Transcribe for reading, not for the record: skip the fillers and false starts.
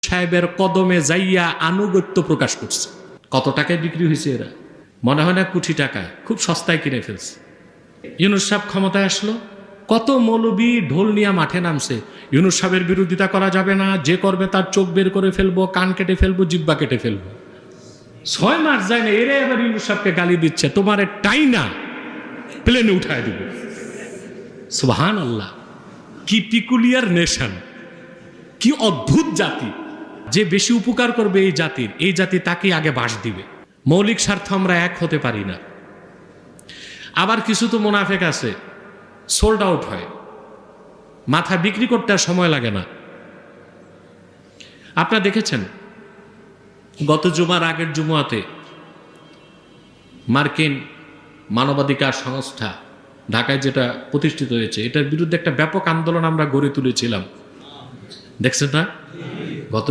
সাহেবের কদমে যাইয়া আনুগত্য প্রকাশ করছে। কত টাকায় বিক্রি হয়েছে এরা? মনে হয় না কোটি টাকায়, খুব সস্তায় কিনে ফেলছে। ইউনূস সাহেব ক্ষমতায় আসলো, কত মৌলবী ঢোল নিয়ে মাঠে নামছে, ইউনূস সাহেবের বিরোধিতা করা যাবে না, যে করবে তার চোখ বের করে ফেলবো, কান কেটে ফেলবো, জিব্বা কেটে ফেলবো। 6 মাস যায় না, এরা এবার ইউনূস সাহেবকে গালি দিচ্ছে, তোমার টাই না প্লেনে উঠায় দিবে। সুবহানাল্লাহ, কি পিকুলিয়ার নেশন, কি অদ্ভুত জাতি। যে বেশি উপকার করবে এই জাতি তাকেই আগে বাস দিবে। মৌলিক স্বার্থ আমরা এক হতে পারি না। আবার কিছু তো মুনাফেক আছে, সোল্ড আউট হয়, মাথা বিক্রি করতে আর সময় লাগে না। আপনারা দেখেছেন গত জুমার আগের জুমাতে মার্কিন মানবাধিকার সংস্থা ঢাকায় যেটা প্রতিষ্ঠিত হয়েছে, এটার বিরুদ্ধে একটা ব্যাপক আন্দোলন আমরা গড়ে তুলেছিলাম, দেখছেন না? গত